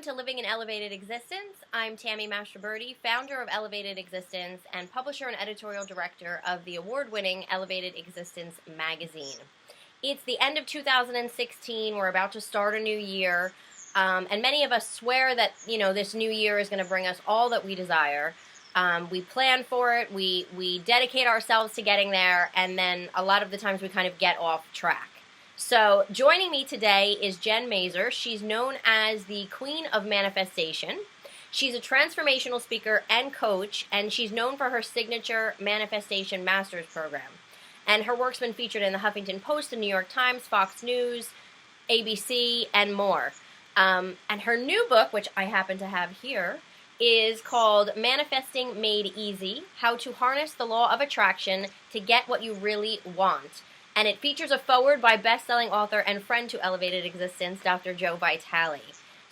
to Living an Elevated Existence. I'm Tammy Mastroberte, founder of Elevated Existence and publisher and editorial director of the award-winning Elevated Existence magazine. It's the end of 2016. We're about to start a new year, and many of us swear that, this new year is going to bring us all that we desire. We plan for it, we dedicate ourselves to getting there, and then a lot of the times we kind of get off track. So joining me today is Jen Mazer. She's known as the Queen of Manifestation. She's a transformational speaker and coach, and she's known for her signature Manifestation Masters program. And her work's been featured in the Huffington Post, the New York Times, Fox News, ABC, and more. And her new book, which I happen to have here, is called Manifesting Made Easy: How to Harness the Law of Attraction to Get What You Really Want. And it features a foreword by best-selling author and friend to Elevated Existence, Dr. Joe Vitale.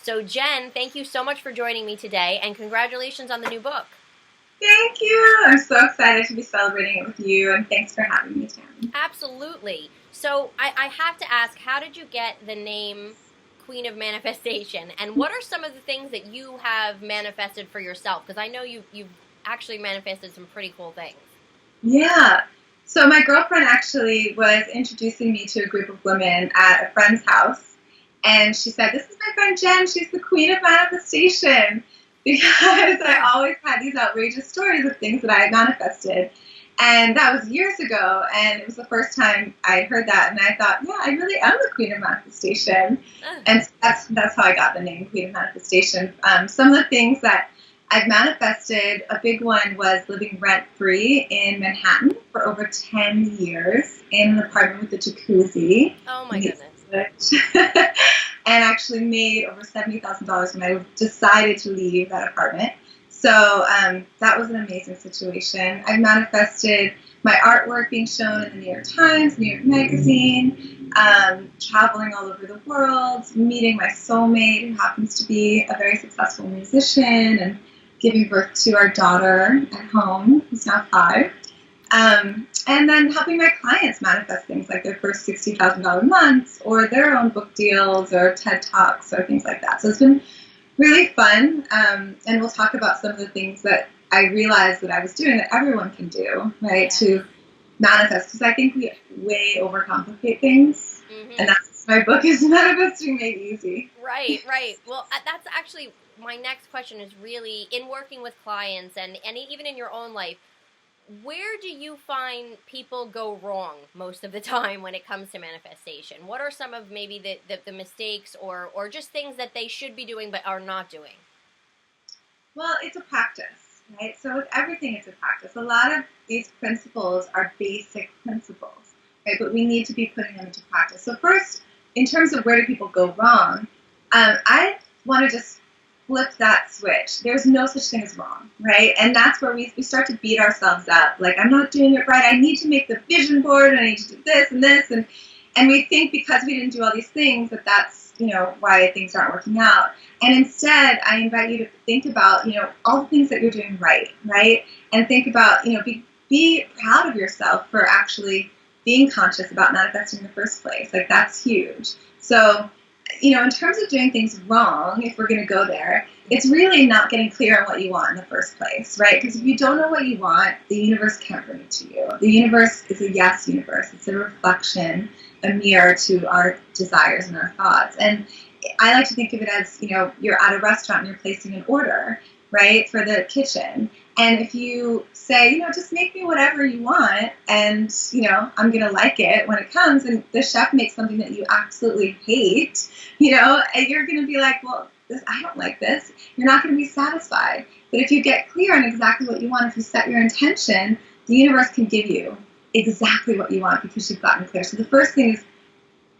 So Jen, thank you so much for joining me today, and congratulations on the new book. Thank you. I'm so excited to be celebrating it with you, and thanks for having me, Tammy. Absolutely. So I have to ask, how did you get the name Queen of Manifestation, and what are some of the things that you have manifested for yourself? Because I know you've actually manifested some pretty cool things. Yeah. So my girlfriend actually was introducing me to a group of women at a friend's house, and she said, "This is my friend Jen. She's the Queen of Manifestation," because I always had these outrageous stories of things that I had manifested. And that was years ago, and it was the first time I heard that, and I thought, yeah, I really am the Queen of Manifestation. And that's how I got the name Queen of Manifestation. Some of the things that I've manifested, a big one was living rent-free in Manhattan for over 10 years in an apartment with a jacuzzi. Oh my goodness. And actually made over $70,000 when I decided to leave that apartment. So that was an amazing situation. I manifested my artwork being shown in the New York Times, New York Magazine, traveling all over the world, meeting my soulmate, who happens to be a very successful musician, and giving birth to our daughter at home, who's now 5. And then helping my clients manifest things like their first $60,000 months, or their own book deals, or TED Talks, or things like that. So it's been really fun, and we'll talk about some of the things that I realized that I was doing that everyone can do, right, to manifest, because I think we way overcomplicate things, and that's my book is Manifesting Made Easy. Right. Well, that's actually my next question is really, in working with clients and even in your own life, where do you find people go wrong most of the time when it comes to manifestation? What are some of maybe the mistakes or just things that they should be doing but are not doing? Well, it's a practice, right? So with everything, it's a practice. A lot of these principles are basic principles, right? But we need to be putting them into practice. So first, in terms of where do people go wrong, I want to just flip that switch. There's no such thing as wrong, right? And that's where we start to beat ourselves up. Like, I'm not doing it right. I need to make the vision board, and I need to do this and this. And we think because we didn't do all these things that that's, why things aren't working out. And instead, I invite you to think about, all the things that you're doing right? And think about, be proud of yourself for actually being conscious about manifesting in the first place. Like, that's huge. So, in terms of doing things wrong, if we're going to go there, it's really not getting clear on what you want in the first place, right? Because if you don't know what you want, the universe can't bring it to you. The universe is a yes universe. It's a reflection, a mirror to our desires and our thoughts. And I like to think of it as, you're at a restaurant and you're placing an order, right, for the kitchen. And if you say, just make me whatever you want, and, I'm going to like it when it comes, and the chef makes something that you absolutely hate, and you're going to be like, well, I don't like this. You're not going to be satisfied. But if you get clear on exactly what you want, if you set your intention, the universe can give you exactly what you want because you've gotten clear. So the first thing is,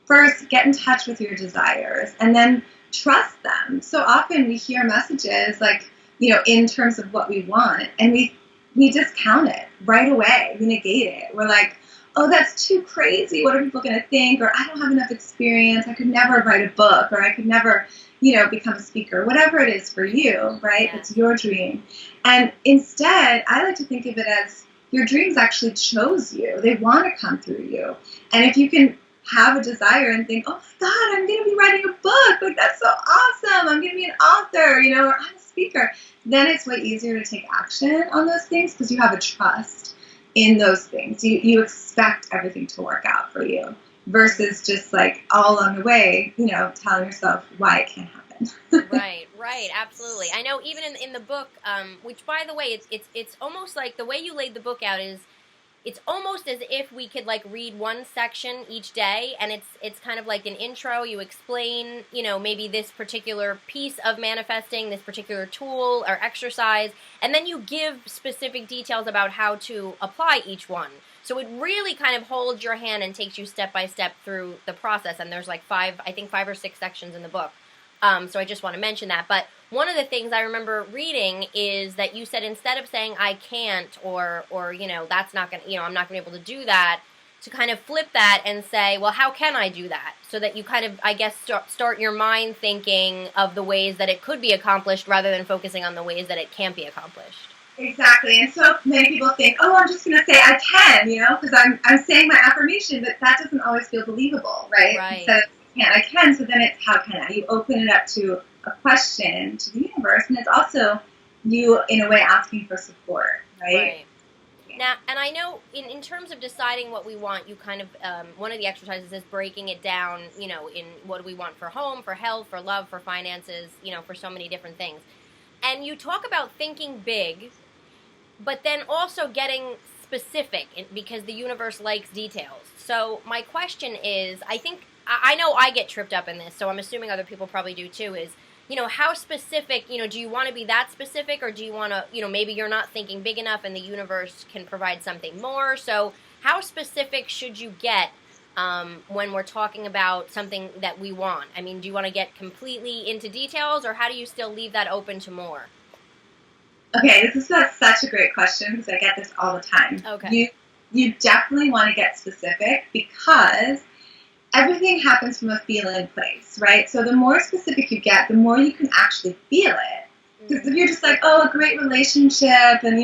first, get in touch with your desires, and then trust them. So often we hear messages like, in terms of what we want, and we discount it right away. We negate it. We're like, oh, that's too crazy. What are people going to think? Or I don't have enough experience. I could never write a book, or I could never, become a speaker. Whatever it is for you, right? Yeah. It's your dream. And instead, I like to think of it as your dreams actually chose you. They want to come through you. And if you can have a desire and think, oh my God, I'm going to be writing a book. Like, that's so awesome. I'm going to be an author, or I'm a speaker. Then it's way easier to take action on those things because you have a trust in those things. You expect everything to work out for you versus just like all along the way, telling yourself why it can't happen. Right, absolutely. I know even in the book, which by the way, it's almost like the way you laid the book out is it's almost as if we could like read one section each day, and it's kind of like an intro. You explain, maybe this particular piece of manifesting, this particular tool or exercise, and then you give specific details about how to apply each one. So it really kind of holds your hand and takes you step by step through the process. And there's like five or six sections in the book. So I just want to mention that. But one of the things I remember reading is that you said instead of saying I can't or that's not going to, I'm not going to be able to do that, to kind of flip that and say, well, how can I do that? So that you kind of, I guess, start your mind thinking of the ways that it could be accomplished rather than focusing on the ways that it can't be accomplished. Exactly. And so many people think, oh, I'm just going to say I can, because I'm saying my affirmation, but that doesn't always feel believable, right? Right. So I can, so then it's how can I? You open it up to a question to the universe, and it's also you, in a way, asking for support, right? Now, and I know in terms of deciding what we want, you kind of, one of the exercises is breaking it down, in what do we want for home, for health, for love, for finances, for so many different things. And you talk about thinking big, but then also getting specific because the universe likes details. So my question is, I know I get tripped up in this, so I'm assuming other people probably do too, is, how specific, do you want to be that specific, or do you want to, maybe you're not thinking big enough and the universe can provide something more? So how specific should you get when we're talking about something that we want? I mean, do you want to get completely into details, or how do you still leave that open to more? Okay, this is such a great question because I get this all the time. Okay. You definitely want to get specific because everything happens from a feeling place, right? So the more specific you get, the more you can actually feel it. Because if you're just like, oh, a great relationship, and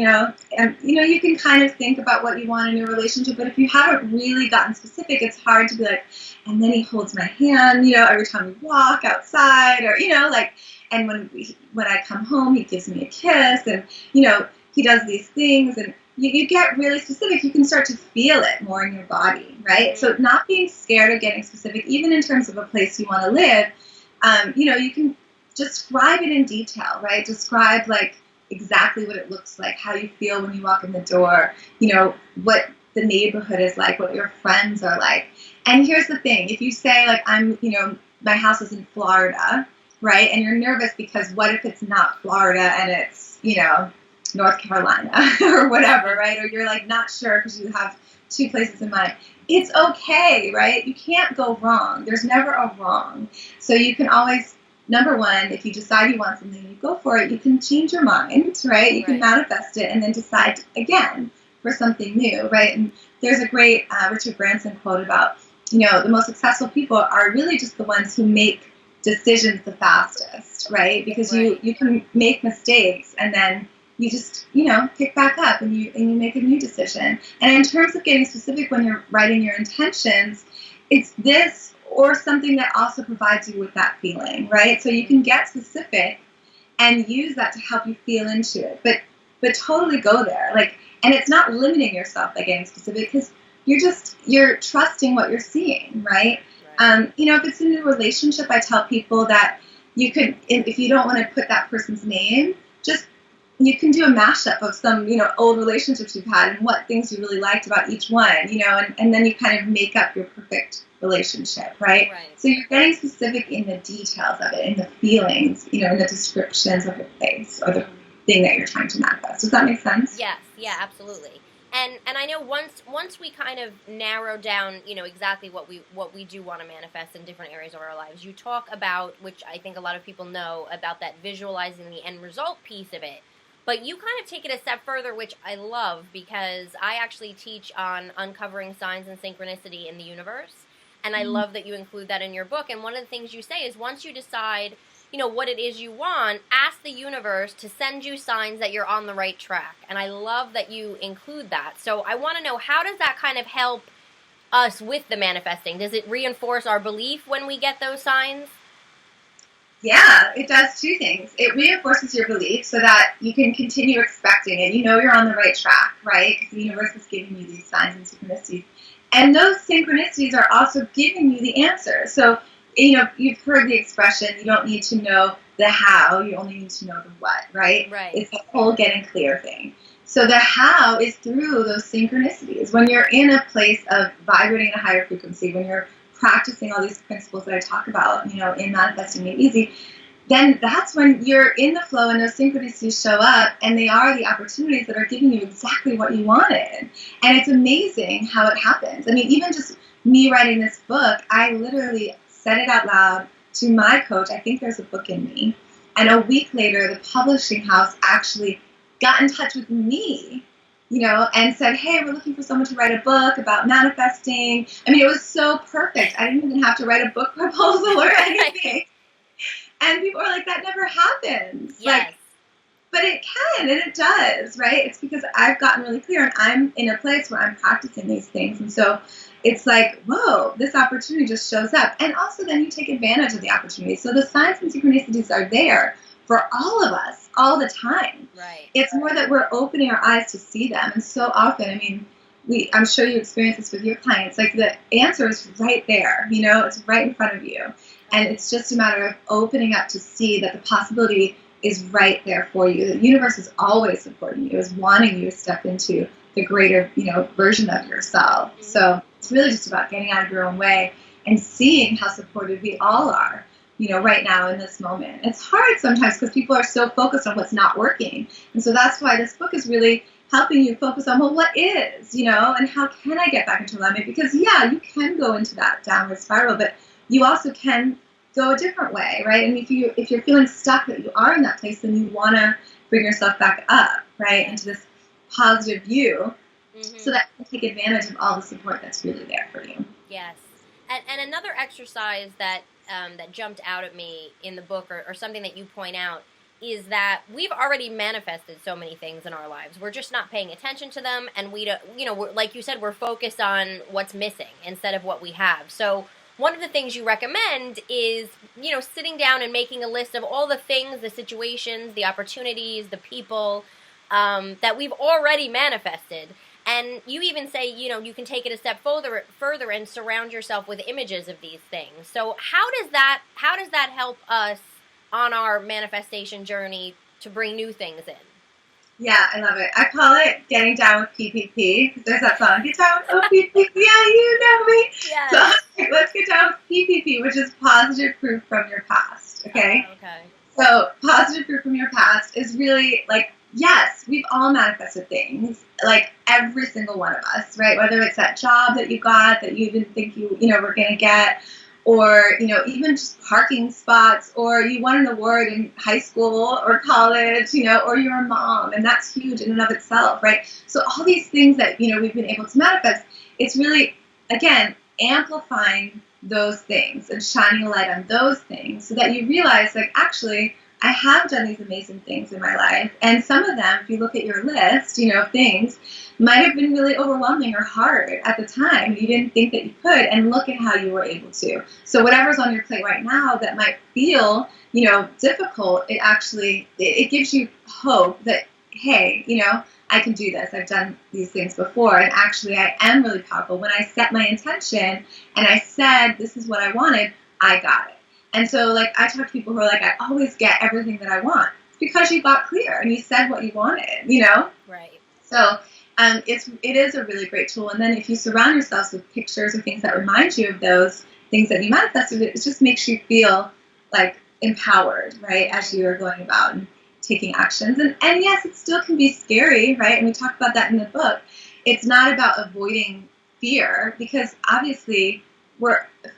you can kind of think about what you want in your relationship, but if you haven't really gotten specific, it's hard to be like, and then he holds my hand, every time we walk outside, or and when I come home, he gives me a kiss, and he does these things, and you get really specific. You can start to feel it more in your body, right? So not being scared of getting specific, even in terms of a place you want to live, you can describe it in detail, right? Describe like exactly what it looks like, how you feel when you walk in the door, what the neighborhood is like, what your friends are like. And here's the thing, if you say like, my house is in Florida, right? And you're nervous because what if it's not Florida and it's, North Carolina or whatever, right? Or you're like not sure because you have two places in mind. It's okay, right? You can't go wrong. There's never a wrong. So you can always, number one, if you decide you want something, you go for it. You can change your mind, right? You can manifest it and then decide again for something new, right? And there's a great Richard Branson quote about, the most successful people are really just the ones who make decisions the fastest, right? Because you can make mistakes and then you just, pick back up and you make a new decision. And in terms of getting specific when you're writing your intentions, it's this or something that also provides you with that feeling, right? So you can get specific and use that to help you feel into it. But totally go there. And it's not limiting yourself by getting specific because you're trusting what you're seeing, right? If it's a new relationship, I tell people that you could, if you don't want to put that person's name, you can do a mashup of some, old relationships you've had and what things you really liked about each one, and then you kind of make up your perfect relationship, right? So you're getting specific in the details of it, in the feelings, in the descriptions of the place or the thing that you're trying to manifest. Does that make sense? Yes, yeah, absolutely. And I know once we kind of narrow down, exactly what we do want to manifest in different areas of our lives, you talk about, which I think a lot of people know, about that visualizing the end result piece of it. But you kind of take it a step further, which I love because I actually teach on uncovering signs and synchronicity in the universe. And I love that you include that in your book. And one of the things you say is once you decide, what it is you want, ask the universe to send you signs that you're on the right track. And I love that you include that. So I want to know, how does that kind of help us with the manifesting? Does it reinforce our belief when we get those signs? Yeah, it does two things. It reinforces your belief so that you can continue expecting it. You know you're on the right track, right? Because the universe is giving you these signs and synchronicities. And those synchronicities are also giving you the answer. So, you've heard the expression, you don't need to know the how, you only need to know the what, right? Right. It's the whole getting clear thing. So the how is through those synchronicities. When you're in a place of vibrating at a higher frequency, when you're practicing all these principles that I talk about, in Manifesting Made Easy, then that's when you're in the flow and those synchronicities show up, and they are the opportunities that are giving you exactly what you wanted. And it's amazing how it happens. I mean, even just me writing this book, I literally said it out loud to my coach, I think there's a book in me. And a week later, the publishing house actually got in touch with me, and said, hey, we're looking for someone to write a book about manifesting. I mean, it was so perfect. I didn't even have to write a book proposal or anything. And people are like, that never happens. Yes. But it can, and it does, right? It's because I've gotten really clear, and I'm in a place where I'm practicing these things. And so it's like, whoa, this opportunity just shows up. And also then you take advantage of the opportunity. So the signs and synchronicities are there for all of us all the time. Right. It's more that we're opening our eyes to see them. And so often, I mean, I'm sure you experience this with your clients, like the answer is right there, it's right in front of you. And it's just a matter of opening up to see that the possibility is right there for you. The universe is always supporting you, is wanting you to step into the greater, version of yourself. Mm-hmm. So it's really just about getting out of your own way and seeing how supported we all are, right now in this moment. It's hard sometimes because people are so focused on what's not working. And so that's why this book is really helping you focus on, well, what is, and how can I get back into alignment? Because, yeah, you can go into that downward spiral, but you also can go a different way, right? And if you're feeling stuck that you are in that place, then you want to bring yourself back up, right, into this positive view, so that you can take advantage of all the support that's really there for you. Yes. And another exercise that jumped out at me in the book, or something that you point out, is that we've already manifested so many things in our lives. We're just not paying attention to them, and we don't, we're, like you said, we're focused on what's missing instead of what we have. So one of the things you recommend is, sitting down and making a list of all the things, the situations, the opportunities, the people that we've already manifested. And you even say, you can take it a step further and surround yourself with images of these things. So how does that help us on our manifestation journey to bring new things in? Yeah, I love it. I call it getting down with PPP, because there's that song, get down with PPP, yeah, you know me. Yes. So let's get down with PPP, which is positive proof from your past, okay? Oh, okay. So positive proof from your past is really like, yes, we've all manifested things, like every single one of us, right? Whether it's that job that you got that you didn't think you were going to get, or, even just parking spots, or you won an award in high school or college, or you're a mom, and that's huge in and of itself, right? So all these things that, we've been able to manifest, it's really, again, amplifying those things and shining a light on those things so that you realize, like, actually, I have done these amazing things in my life, and some of them, if you look at your list, things might have been really overwhelming or hard at the time. You didn't think that you could, and look at how you were able to. So whatever's on your plate right now that might feel, difficult, it gives you hope that, hey, I can do this. I've done these things before, and actually I am really powerful. When I set my intention and I said, this is what I wanted, I got it. And so, like, I talk to people who are like, I always get everything that I want. It's because you got clear and you said what you wanted, Right. So it is a really great tool. And then if you surround yourselves with pictures or things that remind you of those things that you manifested, it just makes you feel, like, empowered, right, as you are going about and taking actions. And yes, it still can be scary, right? And we talk about that in the book. It's not about avoiding fear, because obviously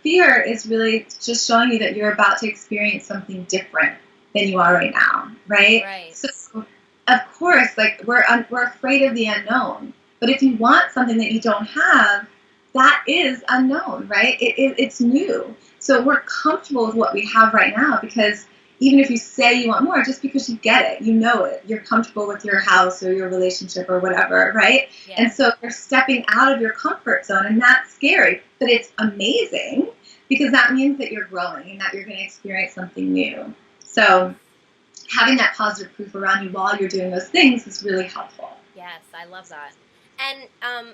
fear is really just showing you that you're about to experience something different than you are right now, right? Right. So, of course, like, we're afraid of the unknown. But if you want something that you don't have, that is unknown, right? It's new. So we're comfortable with what we have right now because, even if you say you want more, just because you get it, you know it, you're comfortable with your house or your relationship or whatever, right? Yeah. And so you're stepping out of your comfort zone, and that's scary, but it's amazing because that means that you're growing and that you're going to experience something new. So having that positive proof around you while you're doing those things is really helpful. Yes, I love that. And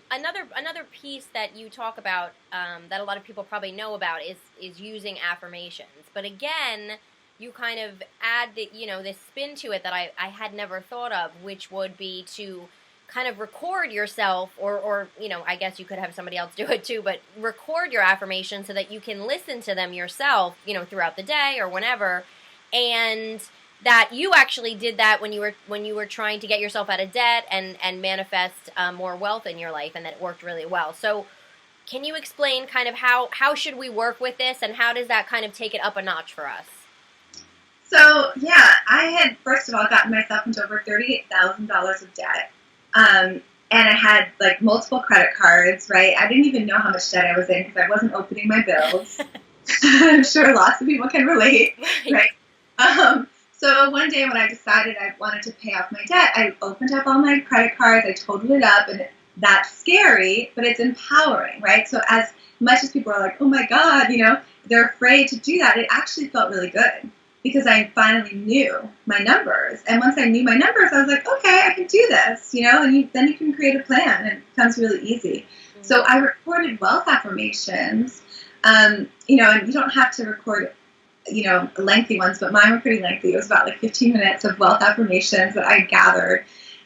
another piece that you talk about that a lot of people probably know about is using affirmations. But again, you kind of add this spin to it that I had never thought of, which would be to kind of record yourself, or I guess you could have somebody else do it too, but record your affirmations so that you can listen to them yourself, throughout the day or whenever, and that you actually did that when you were trying to get yourself out of debt and manifest more wealth in your life, and that it worked really well. So can you explain kind of how should we work with this, and how does that kind of take it up a notch for us? So yeah, I had first of all gotten myself into over $38,000 of debt. And I had like multiple credit cards, right? I didn't even know how much debt I was in because I wasn't opening my bills. I'm sure lots of people can relate, right? So one day when I decided I wanted to pay off my debt, I opened up all my credit cards, I totaled it up, and that's scary, but it's empowering, right? So as much as people are like, oh my God, they're afraid to do that, it actually felt really good because I finally knew my numbers. And once I knew my numbers, I was like, okay, I can do this, and then you can create a plan, and it becomes really easy. Mm-hmm. So I recorded wealth affirmations, and you don't have to record lengthy ones, but mine were pretty lengthy. It was about like 15 minutes of wealth affirmations that I gathered.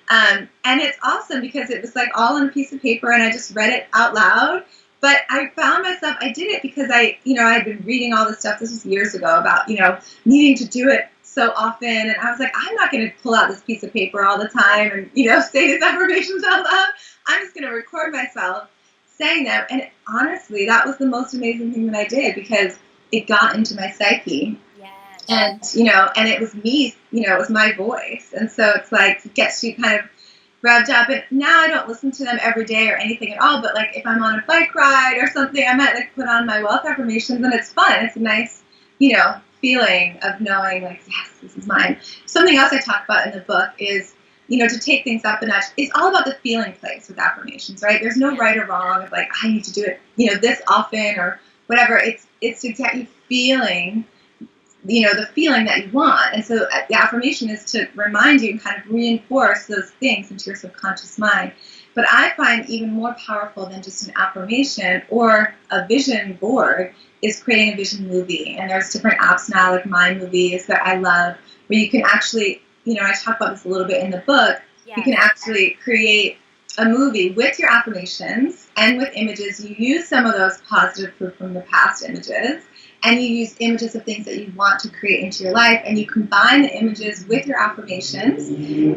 And it's awesome because it was like all on a piece of paper, and I just read it out loud. But I found myself, I did it because I'd been reading all this stuff. This was years ago about, needing to do it so often. And I was like, I'm not going to pull out this piece of paper all the time and, say these affirmations out loud. I'm just going to record myself saying them. And honestly, that was the most amazing thing that I did because it got into my psyche. Yes. And it was me, it was my voice. And so it's like, it gets you kind of revved up. And now I don't listen to them every day or anything at all. But like if I'm on a bike ride or something, I might like put on my wealth affirmations, and it's fun. It's a nice, feeling of knowing like, yes, this is mine. Something else I talk about in the book is, to take things up a notch. It's all about the feeling place with affirmations, right? There's no right or wrong of like, I need to do it, this often or whatever. It's to get you feeling, the feeling that you want. And so the affirmation is to remind you and kind of reinforce those things into your subconscious mind. But I find even more powerful than just an affirmation or a vision board is creating a vision movie. And there's different apps now, like My Movies, that I love, where you can actually, I talk about this a little bit in the book, you can actually create a movie with your affirmations and with images. You use some of those positive proof from the past images, and you use images of things that you want to create into your life, and you combine the images with your affirmations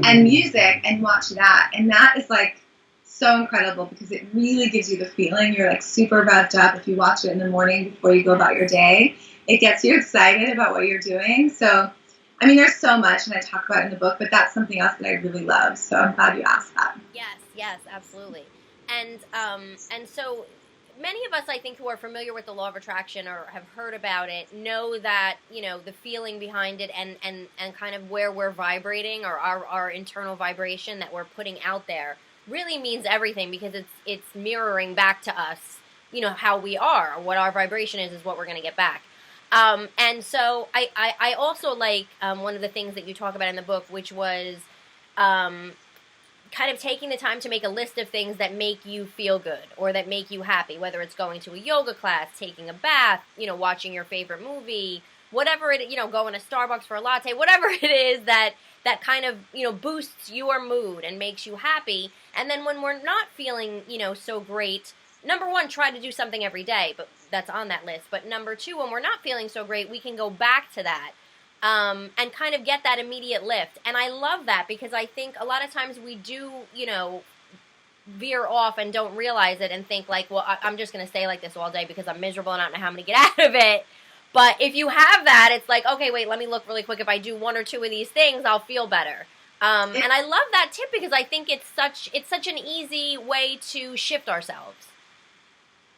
and music and watch that. And that is like so incredible because it really gives you the feeling. You're like super revved up if you watch it in the morning before you go about your day. It gets you excited about what you're doing. So, I mean, there's so much, and I talk about it in the book, but that's something else that I really love. So I'm glad you asked that. Yes, absolutely. And so many of us, I think, who are familiar with the law of attraction or have heard about it know that, the feeling behind it and kind of where we're vibrating, or our internal vibration that we're putting out there really means everything, because it's mirroring back to us, how we are. What our vibration is what we're going to get back. And so I also like one of the things that you talk about in the book, which was kind of taking the time to make a list of things that make you feel good or that make you happy, whether it's going to a yoga class, taking a bath, watching your favorite movie, whatever it, going to Starbucks for a latte, whatever it is that kind of, boosts your mood and makes you happy. And then when we're not feeling, so great, number one, try to do something every day, but that's on that list. But number two, when we're not feeling so great, we can go back to that. And kind of get that immediate lift. And I love that because I think a lot of times we do, veer off and don't realize it and think like, well, I'm just going to stay like this all day because I'm miserable and I don't know how I'm going to get out of it. But if you have that, it's like, okay, wait, let me look really quick. If I do one or two of these things, I'll feel better. And I love that tip because I think it's such an easy way to shift ourselves.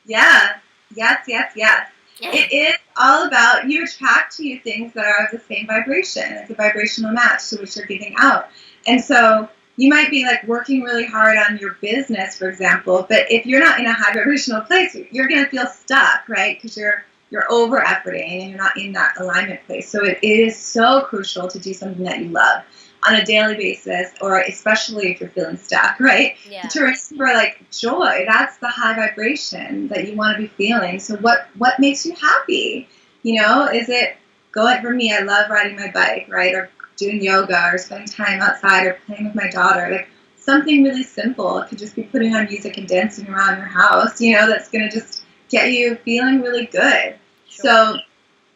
Yeah. Yes. It is all about, you attract to you things that are of the same vibration. It's a vibrational match to which you're giving out. And so you might be like working really hard on your business, for example, but if you're not in a high vibrational place, you're going to feel stuck, right? Because you're over efforting and you're not in that alignment place. So it is so crucial to do something that you love on a daily basis, or especially if you're feeling stuck, right? Yeah. To remember, like, joy, that's the high vibration that you want to be feeling. So what makes you happy? You know, is it going, for me, I love riding my bike, right? Or doing yoga, or spending time outside, or playing with my daughter. Like, something really simple. It could just be putting on music and dancing around your house, you know, that's going to just get you feeling really good. Sure. So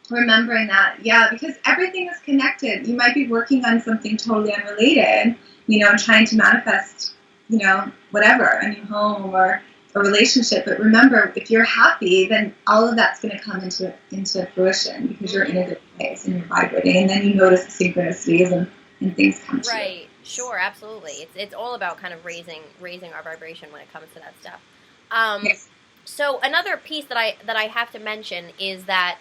remembering that, yeah, because everything is connected. You might be working on something totally unrelated, you know, trying to manifest, you know, whatever, a new home or a relationship. But remember, if you're happy, then all of that's going to come into fruition because you're in a good place and you're vibrating. And then you notice the synchronicities and things come to you. Right. Sure. Absolutely. It's all about kind of raising our vibration when it comes to that stuff. Yes. So another piece that I have to mention is that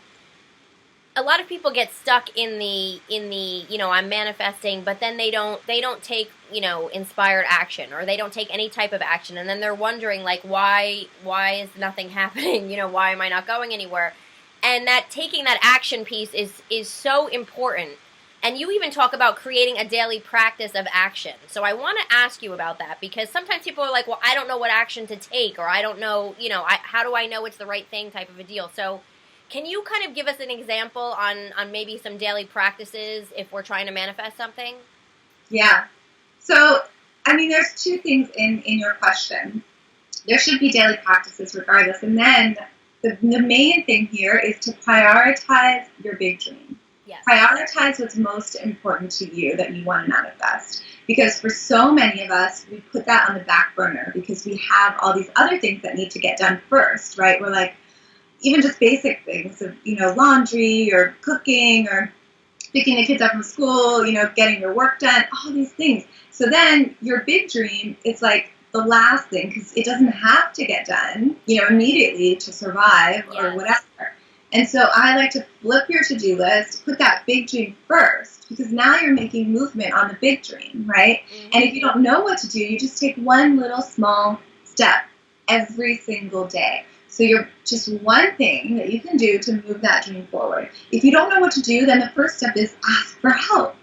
a lot of people get stuck in the you know, I'm manifesting, but then they don't take, you know, inspired action, or they don't take any type of action, and then they're wondering, like, why is nothing happening? You know, why am I not going anywhere? And that taking that action piece is so important. And you even talk about creating a daily practice of action. So I want to ask you about that, because sometimes people are like, well, I don't know what action to take, or I don't know, you know, how do I know it's the right thing, type of a deal. So can you kind of give us an example on maybe some daily practices if we're trying to manifest something? Yeah. So, I mean, there's two things in your question. There should be daily practices regardless. And then the main thing here is to prioritize your big dream. Yes. Prioritize what's most important to you that you want to manifest. Because for so many of us, we put that on the back burner because we have all these other things that need to get done first, right? We're like, even just basic things of, you know, laundry or cooking or picking the kids up from school, you know, getting your work done, all these things. So then your big dream, it's like the last thing because it doesn't have to get done, you know, immediately to survive or whatever. And so I like to flip your to-do list, put that big dream first, because now you're making movement on the big dream, right? Mm-hmm. And if you don't know what to do, you just take one little small step every single day. So you're just one thing that you can do to move that dream forward. If you don't know what to do, then the first step is ask for help.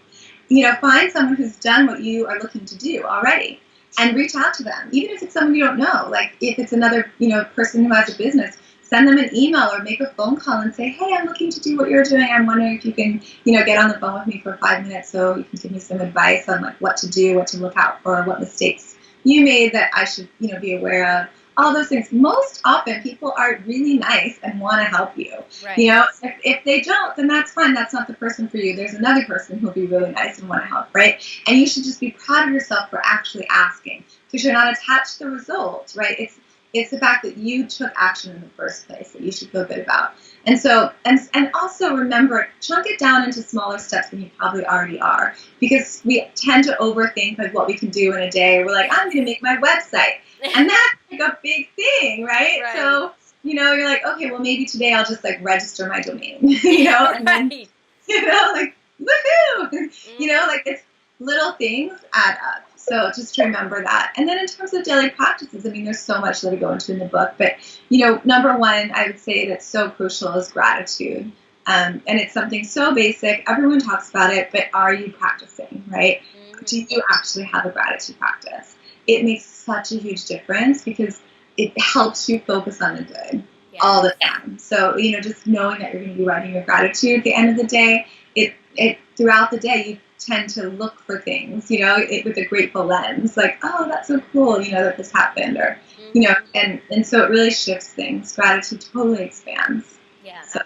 You know, find someone who's done what you are looking to do already and reach out to them. Even if it's someone you don't know, like if it's another, you know, person who has a business, send them an email or make a phone call and say, hey, I'm looking to do what you're doing. I'm wondering if you can, you know, get on the phone with me for 5 minutes so you can give me some advice on like what to do, what to look out for, what mistakes you made that I should, you know, be aware of. All those things. Most often, people are really nice and want to help you. Right. You know, if they don't, then that's fine. That's not the person for you. There's another person who'll be really nice and want to help, right? And you should just be proud of yourself for actually asking, because you're not attached to the result, right? It's the fact that you took action in the first place that you should feel good about. And so, and also remember, chunk it down into smaller steps than you probably already are, because we tend to overthink like what we can do in a day. We're like, I'm going to make my website. And that's like a big thing, right? So, you know, you're like, okay, well, maybe today I'll just like register my domain, you know, and then, you know, like, woohoo, you know, like it's little things add up. So just to remember that. And then in terms of daily practices, I mean, there's so much that I go into in the book, but, you know, number one, I would say that's so crucial is gratitude. And it's something so basic. Everyone talks about it, but are you practicing, right? Mm-hmm. Do you actually have a gratitude practice? It makes such a huge difference because it helps you focus on the good all the time. So, you know, just knowing that you're going to be writing your gratitude at the end of the day, it throughout the day, you tend to look for things, you know, with a grateful lens, like, oh, that's so cool, you know, that this happened, or, you know, and so it really shifts things. Gratitude totally expands. Yeah, so,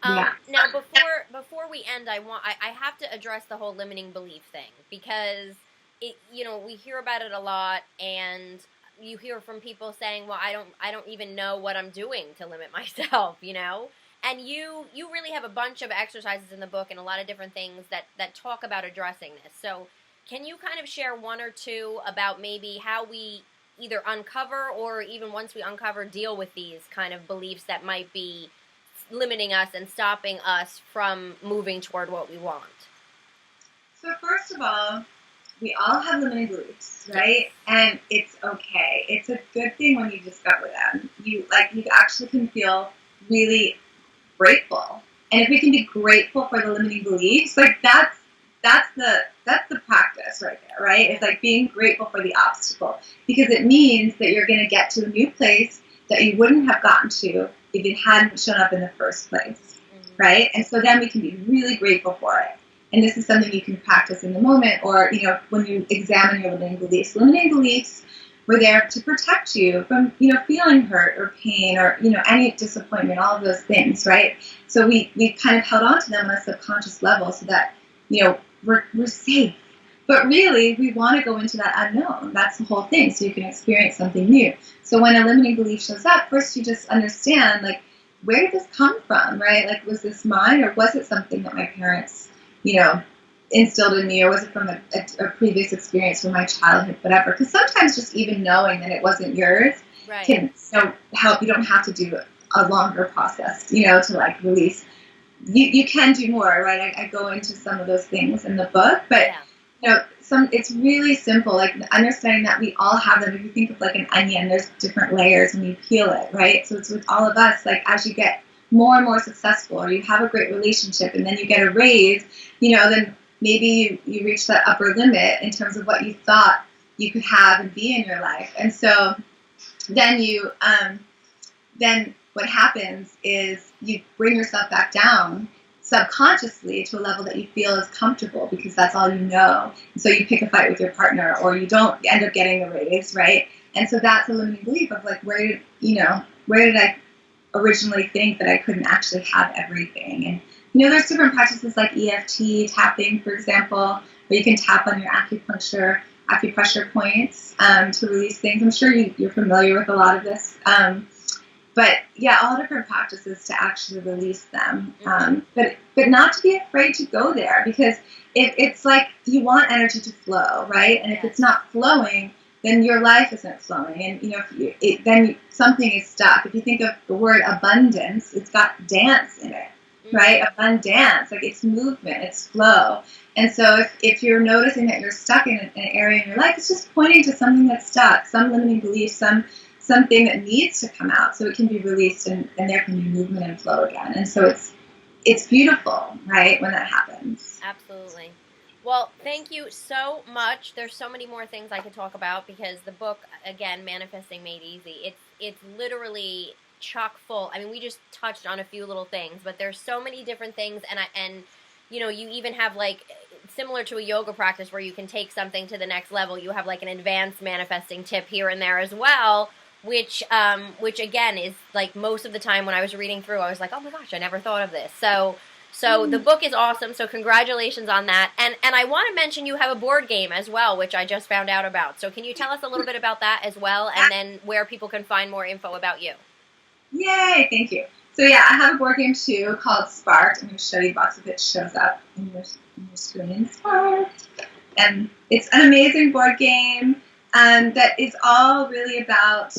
yeah. Now, before we end, I have to address the whole limiting belief thing, because it, you know, we hear about it a lot, and you hear from people saying, well, I don't even know what I'm doing to limit myself, you know? And you really have a bunch of exercises in the book and a lot of different things that talk about addressing this. So can you kind of share one or two about maybe how we either uncover, or even once we uncover, deal with these kind of beliefs that might be limiting us and stopping us from moving toward what we want? So first of all, we all have limiting beliefs, right? And it's okay. It's a good thing when you discover them. You actually can feel really grateful. And if we can be grateful for the limiting beliefs, like that's the practice right there, right? It's like being grateful for the obstacle, because it means that you're going to get to a new place that you wouldn't have gotten to if it hadn't shown up in the first place, right? And so then we can be really grateful for it. And this is something you can practice in the moment, or, when you examine your limiting beliefs. Limiting beliefs were there to protect you from, feeling hurt or pain or, any disappointment, all of those things, right? So we kind of held on to them on a subconscious level so that, we're safe. But really, we want to go into that unknown. That's the whole thing, so you can experience something new. So when a limiting belief shows up, first you just understand, like, where did this come from, right? Like, was this mine, or was it something that my parents, instilled in me, or was it from a previous experience from my childhood, whatever? Because sometimes just even knowing that it wasn't yours can help. You don't have to do a longer process, to like release. You can do more, right? I go into some of those things in the book, but it's really simple, like understanding that we all have them. If you think of like an onion, there's different layers when you peel it, right? So it's with all of us, like as you get more and more successful, or you have a great relationship, and then you get a raise, then maybe you reach that upper limit in terms of what you thought you could have and be in your life. And so then then what happens is you bring yourself back down subconsciously to a level that you feel is comfortable, because that's all you know. And so you pick a fight with your partner, or you don't end up getting a raise, right? And so that's a limiting belief of like, where did I originally think that I couldn't actually have everything? And there's different practices like EFT tapping, for example, where you can tap on your acupressure points to release things. I'm sure you're familiar with a lot of this. But yeah, all different practices to actually release them. But not to be afraid to go there, because it's like you want energy to flow, right? And if it's not flowing, then your life isn't flowing. And, then something is stuck. If you think of the word abundance, it's got dance in it, right? Abundance, like it's movement, it's flow. And so if you're noticing that you're stuck in an area in your life, it's just pointing to something that's stuck, some limiting belief, something that needs to come out so it can be released, and there can be movement and flow again. And so it's beautiful, right, when that happens. Absolutely. Well, thank you so much. There's so many more things I could talk about, because the book, again, Manifesting Made Easy, it's literally chock full. I mean, we just touched on a few little things, but there's so many different things, and you even have like, similar to a yoga practice where you can take something to the next level, you have like an advanced manifesting tip here and there as well, which again is like, most of the time when I was reading through, I was like, oh my gosh, I never thought of this. So the book is awesome. So congratulations on that. And I want to mention you have a board game as well, which I just found out about. So can you tell us a little bit about that as well, and then where people can find more info about you? Yay, thank you. So yeah, I have a board game too called Sparked. I'm going to show you a box of it. Shows up in your screen. Sparked. And it's an amazing board game that is all really about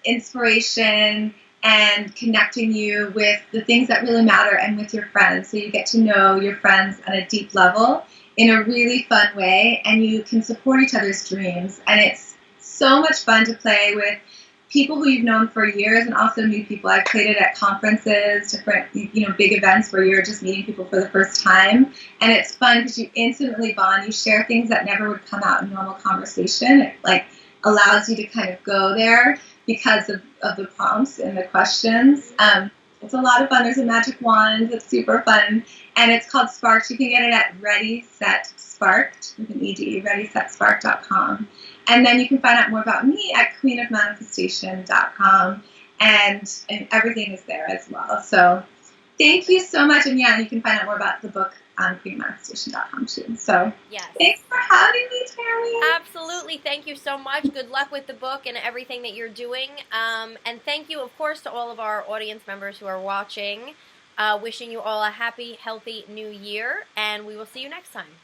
inspiration and connecting you with the things that really matter, and with your friends. So you get to know your friends on a deep level in a really fun way, and you can support each other's dreams. And it's so much fun to play with people who you've known for years, and also new people. I've played it at conferences, different, big events where you're just meeting people for the first time. And it's fun because you instantly bond. You share things that never would come out in normal conversation. It like allows you to kind of go there because of the prompts and the questions. It's a lot of fun. There's a magic wand. It's super fun. And it's called Sparked. You can get it at Ready, Set, Sparked, with an ED, ReadySetSparked.com. And then you can find out more about me at queenofmanifestation.com. And everything is there as well. So thank you so much. And yeah, you can find out more about the book on queenofmanifestation.com too. So yes. Thanks for having me, Tammy. Absolutely. Thank you so much. Good luck with the book and everything that you're doing. And thank you, of course, to all of our audience members who are watching. Wishing you all a happy, healthy new year. And we will see you next time.